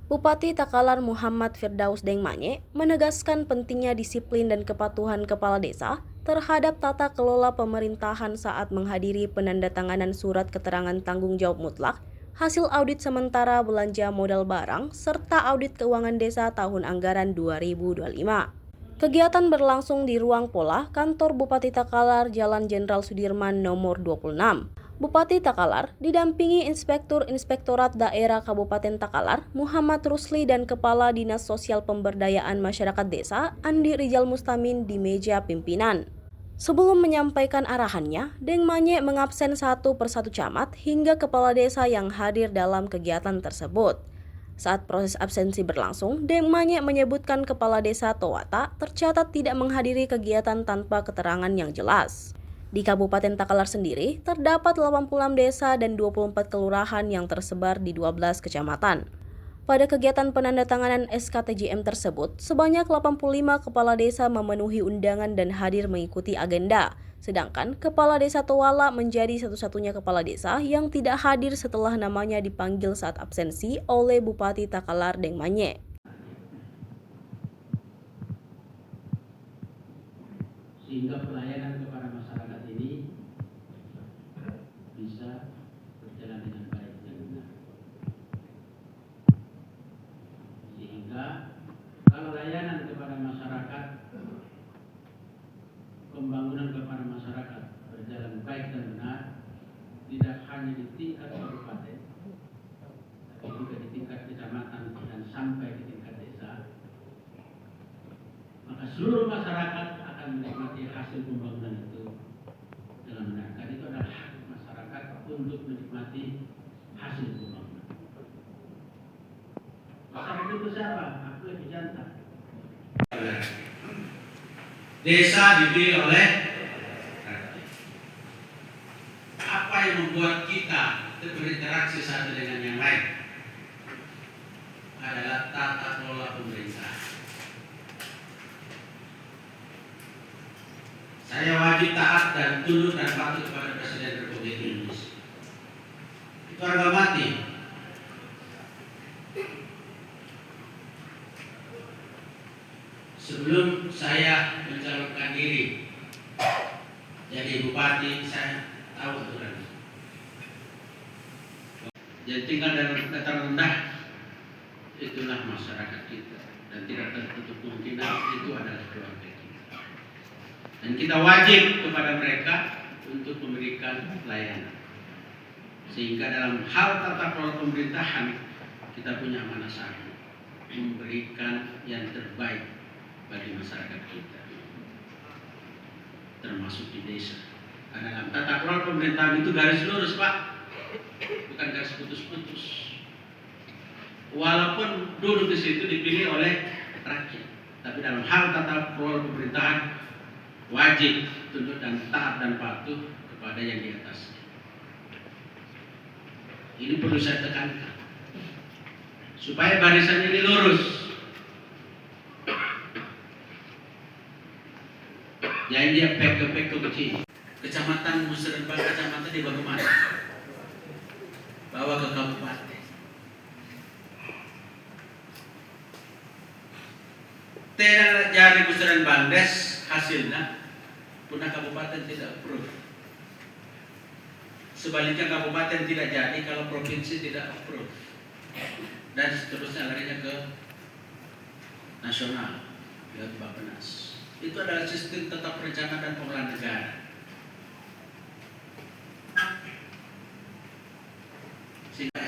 Bupati Takalar Muhammad Firdaus Dengmanye menegaskan pentingnya disiplin dan kepatuhan kepala desa terhadap tata kelola pemerintahan saat menghadiri penandatanganan surat keterangan tanggung jawab mutlak, hasil audit sementara belanja modal barang, serta audit keuangan desa tahun anggaran 2025. Kegiatan berlangsung di ruang pola kantor Bupati Takalar Jalan Jenderal Sudirman nomor 26. Bupati Takalar didampingi Inspektur Inspektorat Daerah Kabupaten Takalar, Muhammad Rusli dan Kepala Dinas Sosial Pemberdayaan Masyarakat Desa, Andi Rijal Mustamin di meja pimpinan. Sebelum menyampaikan arahannya, Dengmanye mengabsen satu persatu camat hingga kepala desa yang hadir dalam kegiatan tersebut. Saat proses absensi berlangsung, Dengmanye menyebutkan kepala desa Towata tercatat tidak menghadiri kegiatan tanpa keterangan yang jelas. Di Kabupaten Takalar sendiri, terdapat 86 desa dan 24 kelurahan yang tersebar di 12 kecamatan. Pada kegiatan penandatanganan SKTJM tersebut, sebanyak 85 kepala desa memenuhi undangan dan hadir mengikuti agenda. Sedangkan Kepala Desa Towala menjadi satu-satunya kepala desa yang tidak hadir setelah namanya dipanggil saat absensi oleh Bupati Takalar Dengmanye. Sehingga pelayanan kepada masyarakat ini bisa berjalan dengan baik dan benar. Sehingga kalau layanan kepada masyarakat, pembangunan kepada masyarakat berjalan baik dan benar, tidak hanya di tingkat kabupaten, tapi juga di tingkat kecamatan dan sampai di tingkat desa, maka seluruh masyarakat akan menikmati hasil pembangunan itu dengan benar. Dan itu adalah hak masyarakat untuk menikmati hasil pembangunan. Masyarakat itu siapa? Aku lebih jantan. Desa dipilih oleh rakyat. Apa yang membuat kita berinteraksi satu dengan yang lain adalah tata kelola pemerintah. Saya wajib taat dan tunduk dan patuh kepada Presiden Republik Indonesia. Itu harga mati. Sebelum saya mencalonkan diri jadi bupati, saya tahu aturan. Jadi tinggal dalam dataran rendah, itulah masyarakat kita, dan tidak tertutup kemungkinan itu adalah keluarga kita. Dan kita wajib kepada mereka untuk memberikan pelayanan. Sehingga dalam hal tata kelola pemerintahan, kita punya amanah satu, memberikan yang terbaik bagi masyarakat kita, termasuk di desa. Karena dalam tata kelola pemerintahan itu garis lurus, Pak, bukan garis putus-putus. Walaupun dulu di situ dipilih oleh rakyat, tapi dalam hal tata kelola pemerintahan wajib tunduk dan taat dan patuh kepada yang di atasnya. Ini perlu saya tekankan supaya barisan ini lurus. Yang dia peke-peke kecil. Kecamatan Musrembang, kecamatan di bagaimana? Bawa ke kabupaten. Tidak jadi Musrembang des hasilnya, punah kabupaten tidak approve. Sebaliknya kabupaten tidak jadi kalau provinsi tidak approve. Dan seterusnya larinya ke nasional, ke Bappenas. Itu adalah sistem tata perencanaan dan pengelolaan negara. Sehingga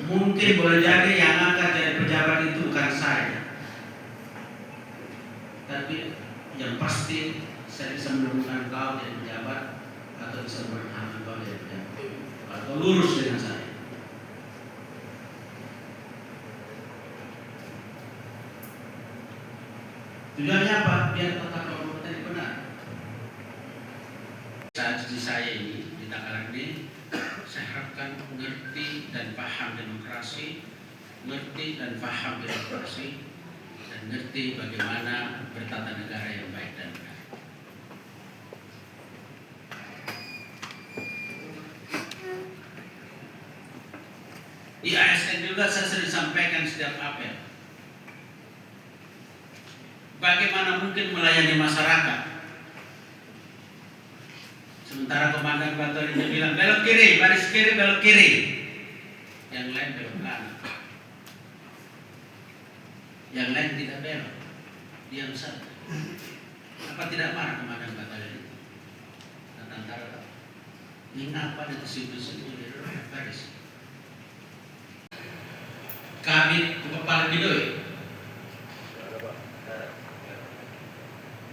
mungkin boleh jadi yang akan jadi pejabat itu bukan saya, tapi yang pasti saya bisa menemukan kau jadi pejabat, atau bisa menemukan kau jadi pejabat, atau lurus dengan saya. Tujuannya apa? Biar tata kelola tadi benar. Saat di saya ini, di Takalar ini, saya harapkan mengerti dan paham demokrasi, mengerti dan paham birokrasi, dan mengerti bagaimana bertata negara yang baik dan benar. Di ASN saya sering sampaikan setiap apel. Bagaimana mungkin melayani masyarakat? Sementara komandan batalion bilang belok kiri, baris kiri, belok kiri. Yang lain belok kanan. Yang lain tidak belok. Diam saja. Apa tidak marah komandan batalion itu? Tentara ini apa itu simpul-simpul baris. Kami kepala bidoi.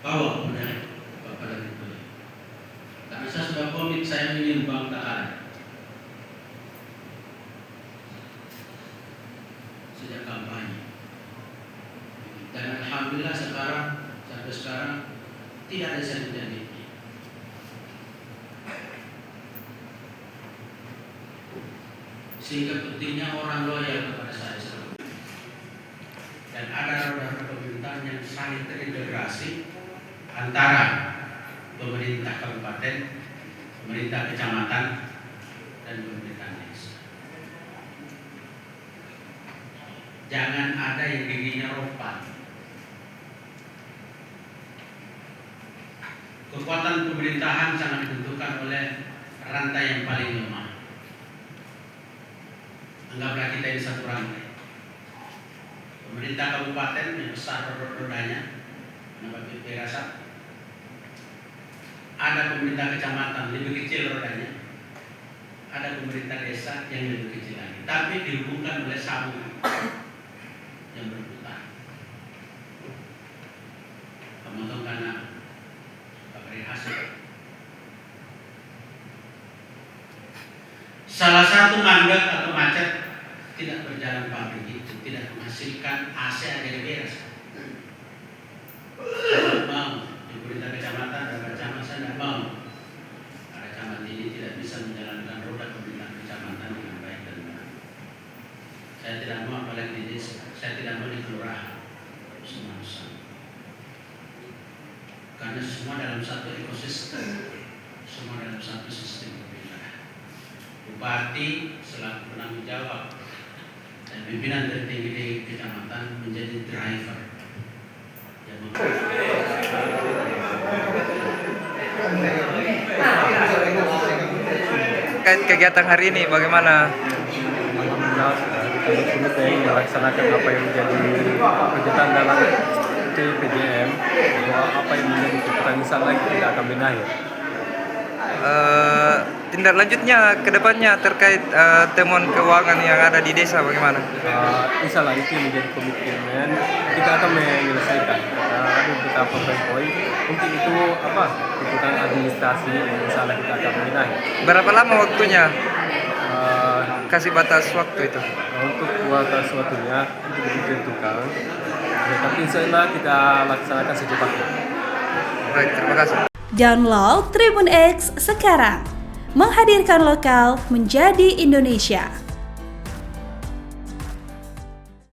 Bawa benar kepala bidoi. Karena saya sudah komit, saya ingin Bang Tahan sejak kampanye. Dan alhamdulillah sampai sekarang tidak ada sentimen. Sehingga pentingnya orang loyal kepada saya selalu. Dan ada roda pemerintahan yang saling terintegrasi antara pemerintah kabupaten, pemerintah kecamatan, dan pemerintah desa. Jangan ada yang giginya rompan. Kekuatan pemerintahan sangat ditentukan oleh rantai yang paling lemah. Anggaplah kita ini satu rantai. Pemerintah kabupaten yang besar rodanya, nampak rasa. Ada pemerintah kecamatan lebih kecil rodanya. Ada pemerintah desa yang lebih kecil lagi. Tapi dihubungkan oleh sambungan yang berputar. Pemotong karena beri hasil. Salah satu mandat atau macet tidak berjalan pabrik itu tidak menghasilkan AC yang beres. Saya mau di pemerintah kecamatan dan kecamatan saya tidak mau. Karena kecamatan ini tidak bisa menjalankan roda pemerintahan kecamatan dengan baik dan benar. Saya tidak mau apalagi di desa, saya tidak mau di kelurahan. Semua sama. Karena semua dalam satu ekosistem, semua dalam satu sistem pemerintahan. Bupati selaku penanggung jawab dan pimpinan tertinggi di kecamatan menjadi driver yang terkait kegiatan hari ini bagaimana? Kita betul-betul melaksanakan apa yang menjadi kegiatan dalam TPJM, bahwa apa yang menjadi keputusan lagi tidak akan benahi. Tindak lanjutnya ke depannya terkait temuan keuangan yang ada di desa bagaimana? Insya Allah itu menjadi komitmen kita akan menyelesaikan. Ada beberapa poin. Untuk itu keputusan administrasi yang insya Allah kita akan benahi. Berapa lama waktunya? Kasih batas waktu itu? Untuk batas waktunya itu ditentukan. Tapi insya Allah kita laksanakan secepatnya. Baik, terima kasih. Download Tribun X sekarang, menghadirkan lokal menjadi Indonesia.